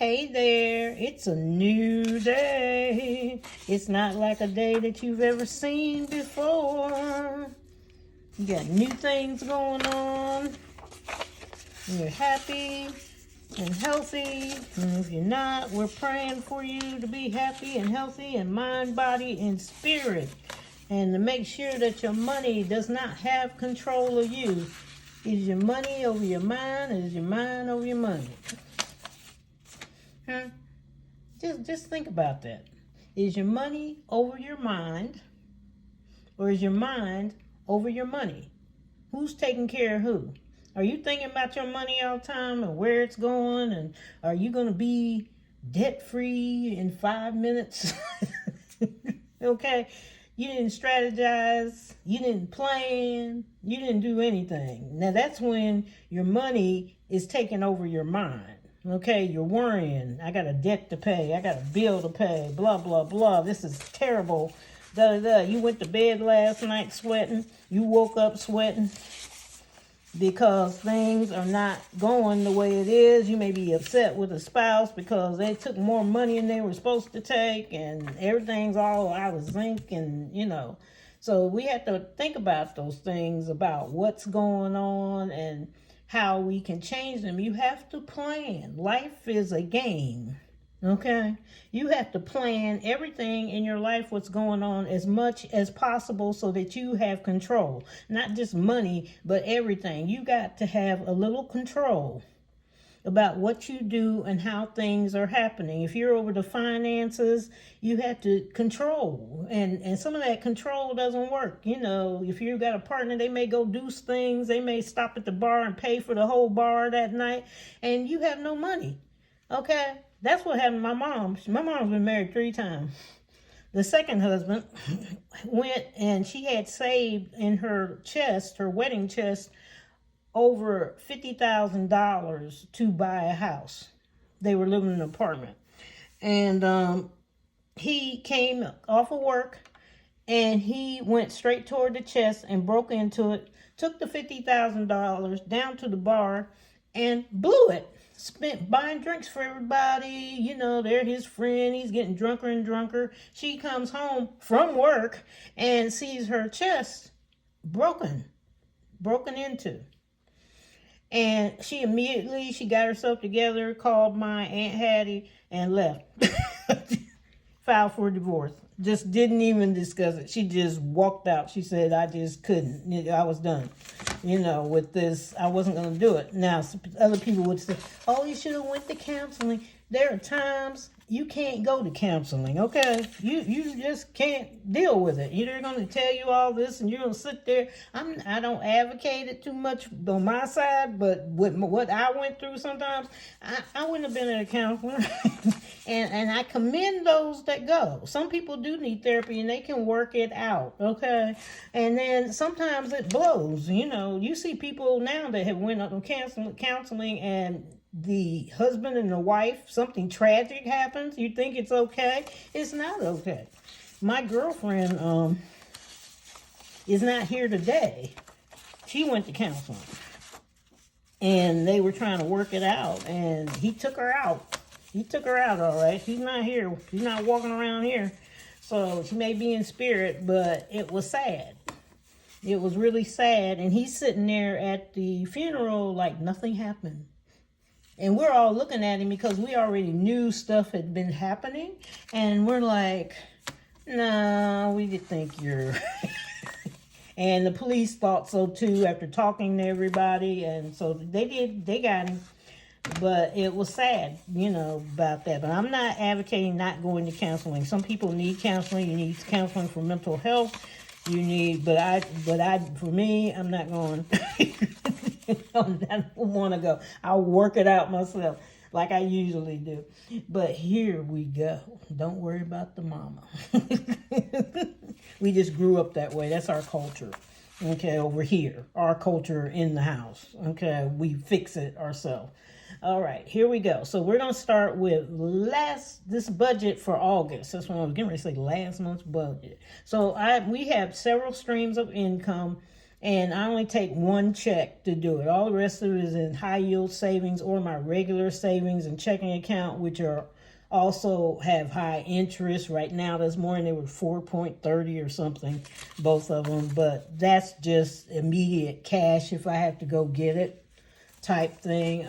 Hey there, it's a new day. It's not like a day that you've ever seen before. You got new things going on. You're happy and healthy. And if you're not, we're praying for you to be happy and healthy in mind, body, and spirit. And to make sure that your money does not have control of you. Is your money over your mind, or is your mind over your money? Huh? Just think about that. Is your money over your mind, or is your mind over your money? Who's taking care of who? Are you thinking about your money all the time and where it's going? And are you going to be debt-free in 5 minutes? Okay? You didn't strategize. You didn't plan. You didn't do anything. Now, that's when your money is taking over your mind. Okay, you're worrying. I got a debt to pay. I got a bill to pay. Blah, blah, blah. This is terrible. Da, da, da. You went to bed last night sweating. You woke up sweating because things are not going the way it is. You may be upset with a spouse because they took more money than they were supposed to take, and everything's all out of sync, and So we have to think about those things, about what's going on and how we can change them. You have to plan. Life is a game, okay? You have to plan everything in your life, what's going on, as much as possible so that you have control. Not just money, but everything. You got to have a little control about what you do and how things are happening. If you're over the finances, you have to control. And some of that control doesn't work. If you've got a partner, they may go do things. They may stop at the bar and pay for the whole bar that night, and you have no money. Okay? That's what happened to my mom. My mom's been married 3 times. The second husband went, and she had saved in her chest, her wedding chest, over $50,000 to buy a house. They were living in an apartment. And he came off of work, and he went straight toward the chest and broke into it, took the $50,000 down to the bar and blew it. Spent buying drinks for everybody. They're his friend. He's getting drunker and drunker. She comes home from work and sees her chest broken into. And she got herself together, called my Aunt Hattie, and left. Filed for divorce. Just didn't even discuss it. She just walked out. She said, I just couldn't. I was done. With this, I wasn't going to do it. Now, other people would say, oh, you should have went to counseling. There are times you can't go to counseling, okay? You just can't deal with it. They're going to tell you all this, and you're going to sit there. I don't advocate it too much on my side, but with what I went through sometimes, I wouldn't have been at a counselor. and I commend those that go. Some people do need therapy, and they can work it out, okay? And then sometimes it blows. You see people now that have went up on counseling, and the husband and the wife, something tragic happens. You think it's okay. It's not okay. My girlfriend is not here today. She went to counseling, and they were trying to work it out, and he took her out. All right. She's not here. She's not walking around here. So she may be in spirit, but it was sad. It was really sad. And he's sitting there at the funeral like nothing happened. And we're all looking at him because we already knew stuff had been happening. And we're like, no, we didn't think you're... And the police thought so too after talking to everybody. And so they got him. But it was sad, about that. But I'm not advocating not going to counseling. Some people need counseling. You need counseling for mental health. For me, I'm not going. I don't want to go. I'll work it out myself like I usually do. But here we go. Don't worry about the mama. We just grew up that way. That's our culture. Okay, over here. Our culture in the house. Okay, we fix it ourselves. All right, here we go. So we're going to start with this budget for August. That's what I was getting ready to say, last month's budget. So we have several streams of income. And I only take one check to do it. All the rest of it is in high yield savings or my regular savings and checking account, which are also have high interest. Right now this morning they were 4.30 or something, both of them. But that's just immediate cash if I have to go get it type thing.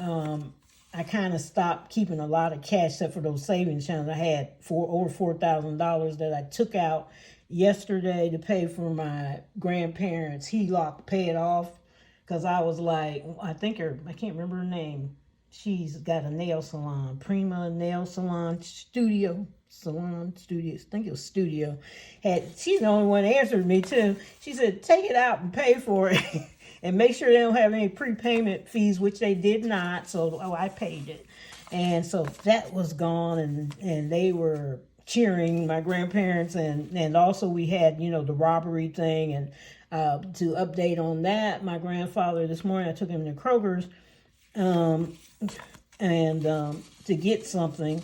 I kind of stopped keeping a lot of cash except for those savings accounts. I had over $4,000 that I took out yesterday to pay for my grandparents' HELOC, pay it off, because I was like, I can't remember her name. She's got a nail salon, Prima Nail Salon Studio. I think it was Studio. She's the only one that answered me too. She said, take it out and pay for it. And make sure they don't have any prepayment fees, which they did not. So I paid it. And so that was gone, and they were cheering, my grandparents, and also we had, the robbery thing. And to update on that, my grandfather this morning, I took him to Kroger's to get something.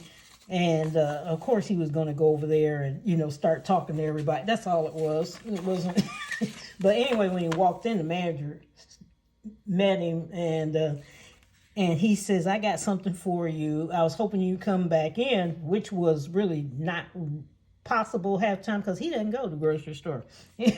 And of course he was going to go over there and, start talking to everybody. That's all it was. It wasn't. But anyway, when he walked in, the manager met him, and he says, I got something for you. I was hoping you'd come back in, which was really not possible half time because he doesn't go to the grocery store. He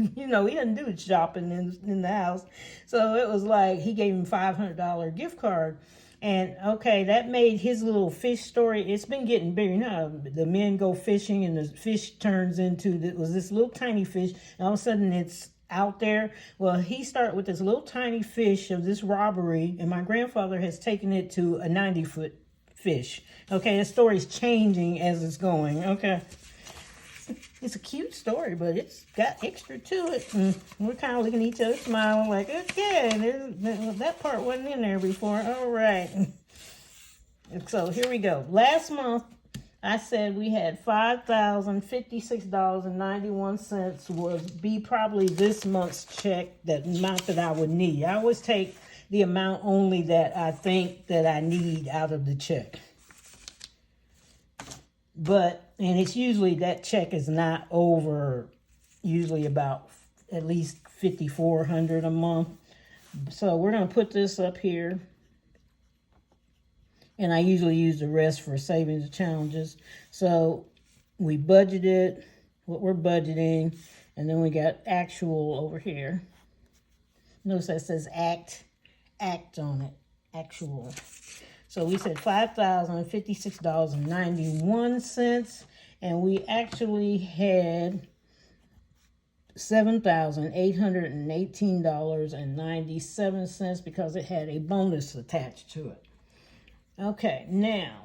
doesn't do shopping in the house. So it was like he gave him $500 gift card. And okay, that made his little fish story. It's been getting bigger. The men go fishing and the fish turns into, it was this little tiny fish. And all of a sudden it's out there. Well, he started with this little tiny fish of this robbery, and my grandfather has taken it to a 90-foot fish. Okay, the story's changing as it's going. Okay. It's a cute story, but it's got extra to it. And we're kind of looking at each other, smiling like, okay, that part wasn't in there before. All right. So here we go. Last month, I said we had $5,056.91 would be probably this month's check, the amount that I would need. I always take the amount only that I think that I need out of the check. And it's usually, that check is not over, usually about at least $5,400 a month. So we're going to put this up here. And I usually use the rest for savings challenges. So we budgeted what we're budgeting. And then we got actual over here. Notice that says act on it, actual. So we said $5,056.91, and we actually had $7,818.97 because it had a bonus attached to it. Okay, now,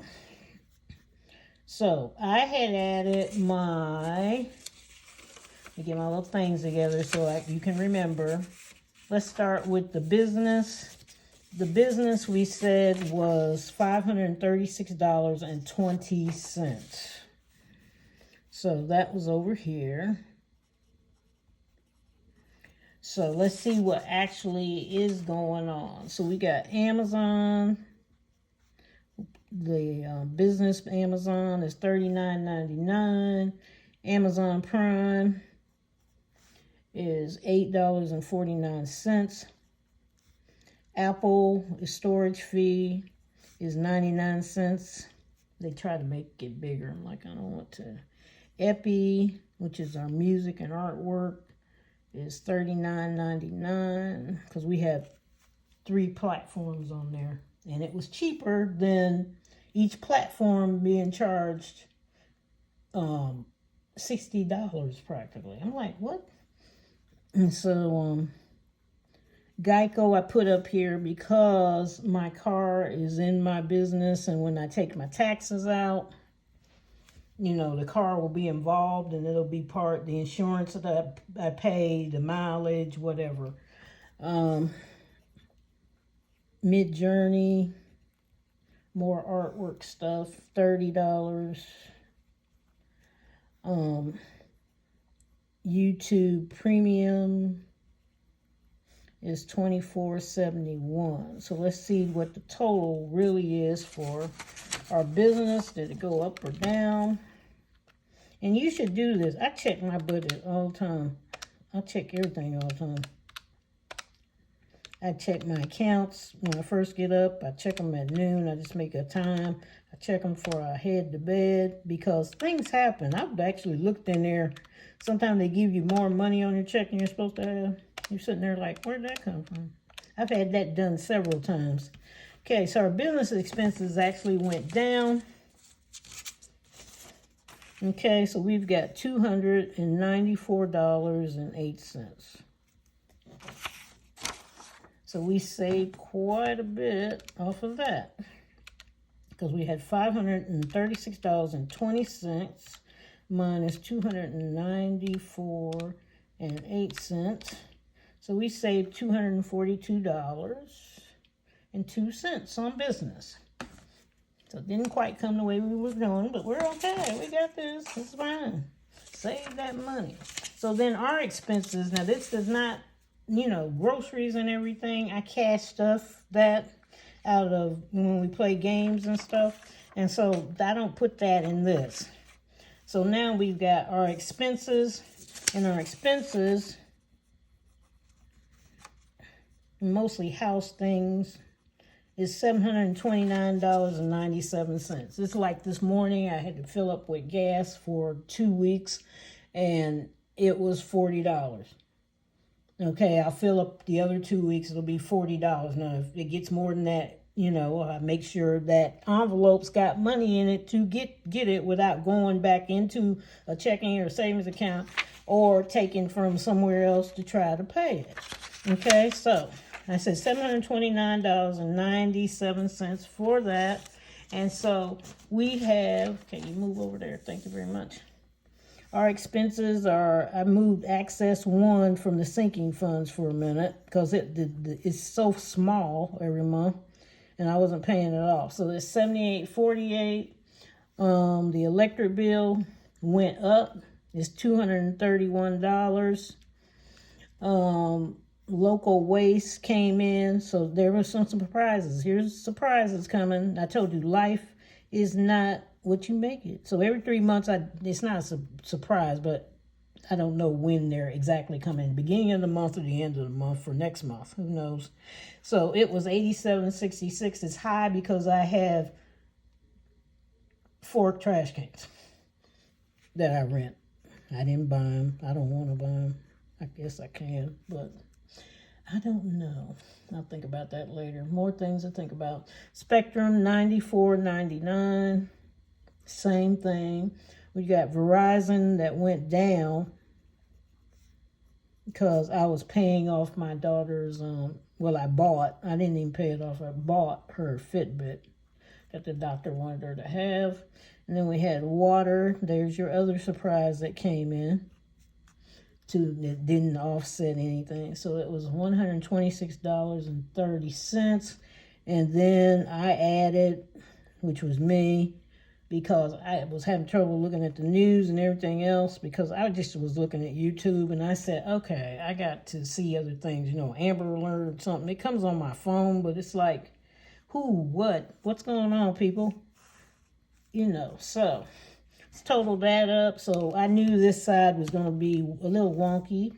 so I had added let me get my little things together so you can remember. Let's start with the business. The business we said was $536.20. So that was over here. So let's see what actually is going on. So we got Amazon. The business Amazon is $39.99. Amazon Prime is $8.49. Apple storage fee is 99 cents. They try to make it bigger. I'm like, I don't want to. Epi, which is our music and artwork, is $39.99 because we have 3 platforms on there. And it was cheaper than each platform being charged $60 practically. I'm like, what? And so Geico I put up here because my car is in my business, and when I take my taxes out, the car will be involved, and it'll be the insurance that I pay, the mileage, whatever. Mid-Journey, more artwork stuff, $30. YouTube Premium is $24.71. So let's see what the total really is for our business. Did it go up or down? And you should do this. I check my budget all the time. I check everything all the time. I check my accounts when I first get up. I check them at noon. I just make a time. I check them before I head to bed because things happen. I've actually looked in there. Sometimes they give you more money on your check than you're supposed to have. You're sitting there like, where'd that come from? I've had that done several times. Okay, so our business expenses actually went down. Okay, so we've got $294.08. So we saved quite a bit off of that because we had $536.20 minus $294.08. So we saved $242.02 on business. So it didn't quite come the way we were going, but we're okay. We got this. It's fine. Save that money. So then our expenses, now this does not, groceries and everything. I cash stuff that out of when we play games and stuff. And so I don't put that in this. So now we've got our expenses, and our expenses, mostly house things, is $729.97. It's like this morning I had to fill up with gas for 2 weeks, and it was $40. Okay, I'll fill up the other 2 weeks, it'll be $40. Now, if it gets more than that, I make sure that envelope's got money in it to get it without going back into a checking or savings account or taking from somewhere else to try to pay it. Okay, so I said $729.97 for that. And so we have, can you move over there? Thank you very much. Our expenses are, I moved Access One from the sinking funds for a minute because it's so small every month and I wasn't paying it off. So it's $78.48. The electric bill went up. It's $231. Local waste came in, so there were some surprises. Here's surprises coming. I told you life is not what you make it. So every 3 months, it's not a surprise, but I don't know when they're exactly coming. Beginning of the month or the end of the month for next month. Who knows? So it was $87.66. It's high because I have 4 trash cans that I rent. I didn't buy them. I don't want to buy them. I guess I can, but I don't know. I'll think about that later. More things to think about. Spectrum, $94.99. Same thing. We got Verizon that went down because I was paying off my daughter's, I didn't even pay it off. I bought her Fitbit that the doctor wanted her to have. And then we had water. There's your other surprise that came in. That didn't offset anything. So it was $126.30. And then I added, which was me, because I was having trouble looking at the news and everything else, because I just was looking at YouTube, and I said, okay, I got to see other things, Amber Alert or something. It comes on my phone, but it's like, what's going on, people? So let's total that up. So I knew this side was going to be a little wonky,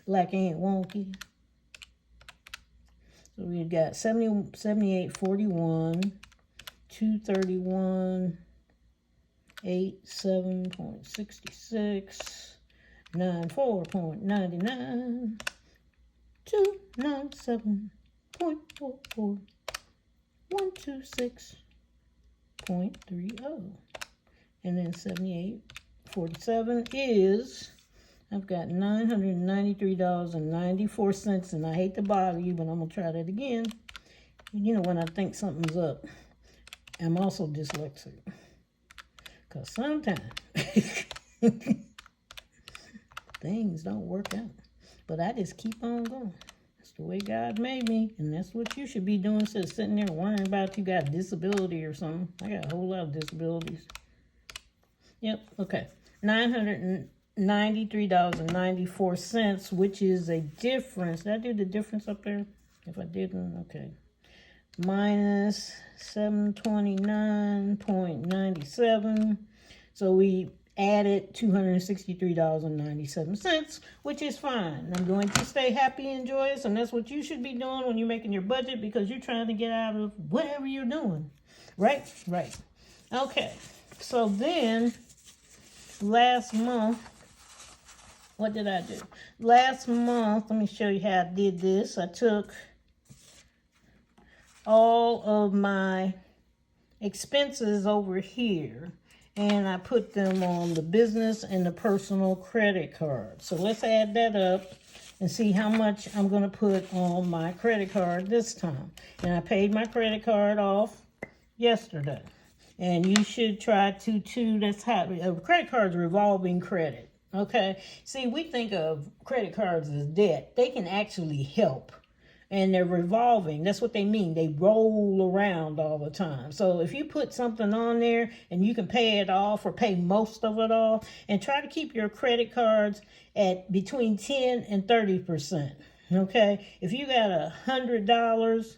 like Aunt Wonky. So we got 78.41, 231, 87.66, 94.99, 297.44, 126.30, and then 78.47 is, I've got $993.94, and I hate to bother you, but I'm going to try that again. When I think something's up, I'm also dyslexic, because sometimes things don't work out, but I just keep on going. That's the way God made me, and that's what you should be doing, instead of sitting there worrying about you got a disability or something. I got a whole lot of disabilities. Yep, okay. $993.94, which is a difference. Did I do the difference up there? If I didn't, okay. Minus 729.97. So we added $263.97, which is fine. I'm going to stay happy and joyous, and that's what you should be doing when you're making your budget, because you're trying to get out of whatever you're doing. Right? Right. Okay. So then, last month, what did I do? Last month, let me show you how I did this. I took all of my expenses over here, and I put them on the business and the personal credit card. So let's add that up and see how much I'm going to put on my credit card this time. And I paid my credit card off yesterday. And you should try to too. That's how credit cards revolving credit. Okay. See, we think of credit cards as debt. They can actually help. And they're revolving. That's what they mean. They roll around all the time. So if you put something on there and you can pay it off or pay most of it off, and try to keep your credit cards at between 10 and 30%. Okay. If you got $100,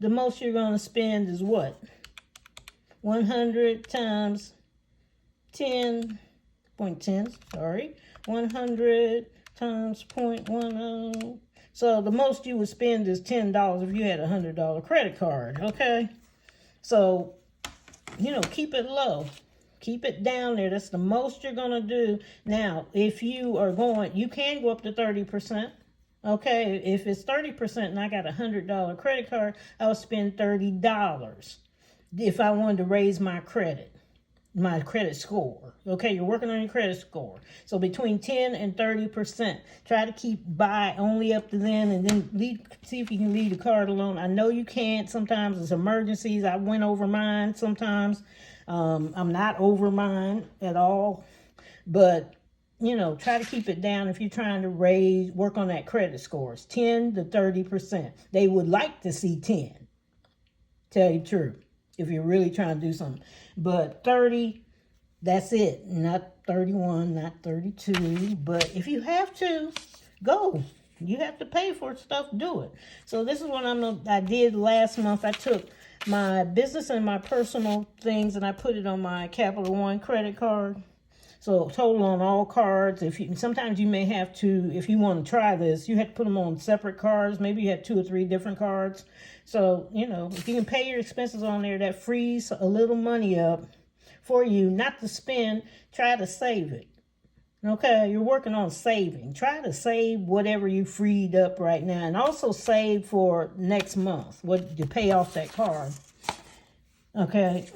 the most you're going to spend is what? 100 times 10.10, sorry. 100 times 0.10. So the most you would spend is $10 if you had a $100 credit card, okay? So, keep it low. Keep it down there. That's the most you're going to do. Now, if you are you can go up to 30%, okay? If it's 30% and I got a $100 credit card, I would spend $30 if I wanted to raise my credit score. Okay, you're working on your credit score. So between 10 and 30%. Try to keep buy only up to then, and then see if you can leave the card alone. I know you can't. Sometimes it's emergencies. I went over mine sometimes. I'm not over mine at all. But, try to keep it down if you're trying to work on that credit scores. 10 to 30%. They would like to see 10. Tell you the truth. If you're really trying to do something. But 30, that's it. Not 31, not 32. But if you have to, go. You have to pay for stuff, do it. So this is what I did last month. I took my business and my personal things and I put it on my Capital One credit card. So total on all cards. Sometimes you may have to, if you want to try this, you have to put them on separate cards. Maybe you have 2 or 3 different cards. So, if you can pay your expenses on there, that frees a little money up for you not to spend. Try to save it. Okay, you're working on saving. Try to save whatever you freed up right now, and also save for next month, what you pay off that card. Okay.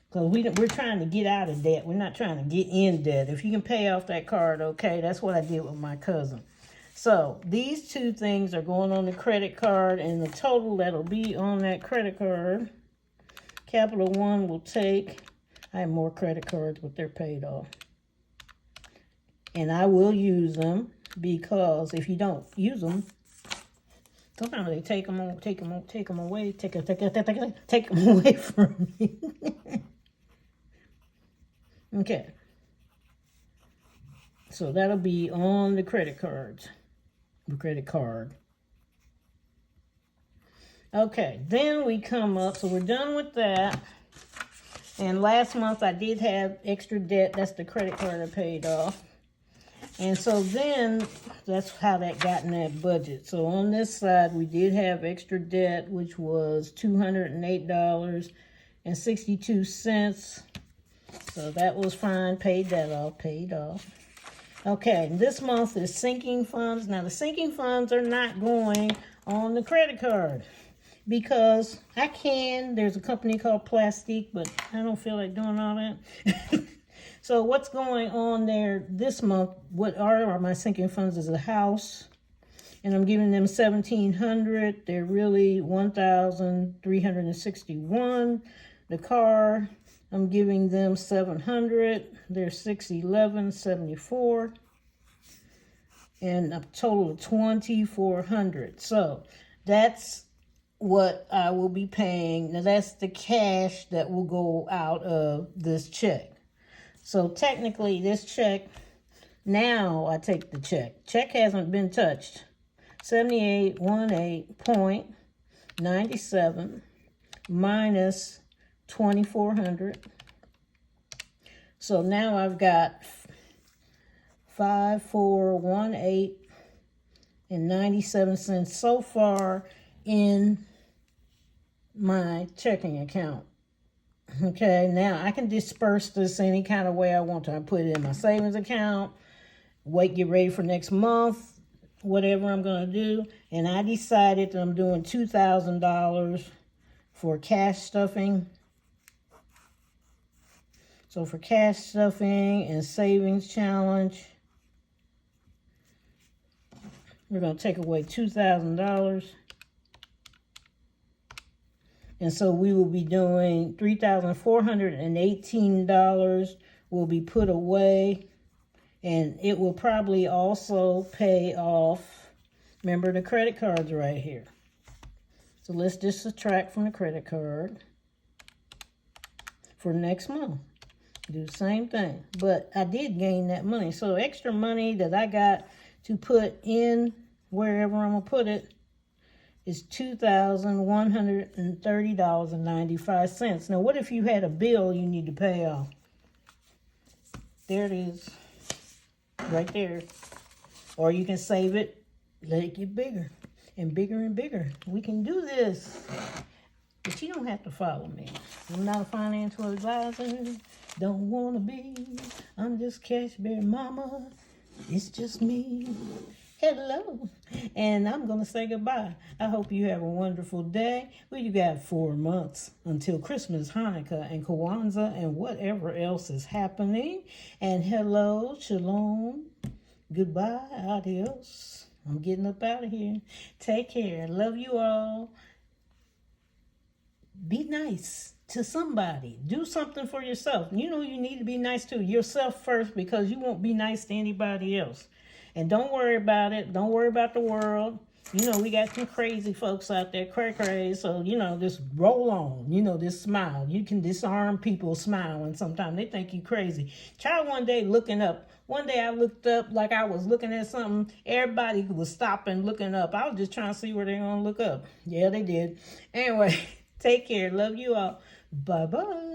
Because we're trying to get out of debt. We're not trying to get in debt. If you can pay off that card, okay, that's what I did with my cousin. So these 2 things are going on the credit card, and the total that'll be on that credit card, Capital One will take, I have more credit cards, but they're paid off. And I will use them, because if you don't use them, sometimes they take them away from me. Okay. So that'll be on the credit cards. The credit card. Okay, then we come up, so we're done with that. And last month I did have extra debt. That's the credit card I paid off. And so then that's how that got in that budget. So on this side, we did have extra debt, which was $208.62. So that was fine. Paid that off. Paid off. Okay, this month is sinking funds. Now, the sinking funds are not going on the credit card because there's a company called Plastique, but I don't feel like doing all that. So what's going on there this month, what are my sinking funds, is a house, and I'm giving them $1,700. They're really $1,361. The car, I'm giving them $700. They're $611.74, and a total of $2,400. So that's what I will be paying. Now that's the cash that will go out of this check. So technically, this check, now I take the check. Check hasn't been touched. 7818.97 minus $2,400. So now I've got 5418 and 97 cents so far in my checking account. Okay, now I can disperse this any kind of way I want to. I put it in my savings account, get ready for next month, whatever I'm going to do. And I decided that I'm doing $2,000 for cash stuffing. So for cash stuffing and savings challenge, we're going to take away $2,000. And so we will be doing $3,418 will be put away. And it will probably also pay off, remember the credit cards right here. So let's just subtract from the credit card for next month. Do the same thing. But I did gain that money. So extra money that I got to put in wherever I'm going to put it is $2,130.95. Now, what if you had a bill you need to pay off? There it is. Right there. Or you can save it, let it get bigger and bigger and bigger. We can do this. But you don't have to follow me. I'm not a financial advisor. Don't want to be. I'm just Cash Bear Mama. It's just me. Hello. And I'm going to say goodbye. I hope you have a wonderful day. Well, you got 4 months until Christmas, Hanukkah, and Kwanzaa, and whatever else is happening. And hello, shalom, goodbye, adios. I'm getting up out of here. Take care. Love you all. Be nice to somebody. Do something for yourself. You know you need to be nice to yourself first, because you won't be nice to anybody else. And don't worry about it. Don't worry about the world. You know, we got some crazy folks out there, cray-cray. So, you know, just roll on. You know, just smile. You can disarm people smiling sometimes. They think you crazy. Try one day looking up. One day I looked up like I was looking at something. Everybody was stopping, looking up. I was just trying to see where they're going to look up. Yeah, they did. Anyway, take care. Love you all. Bye-bye.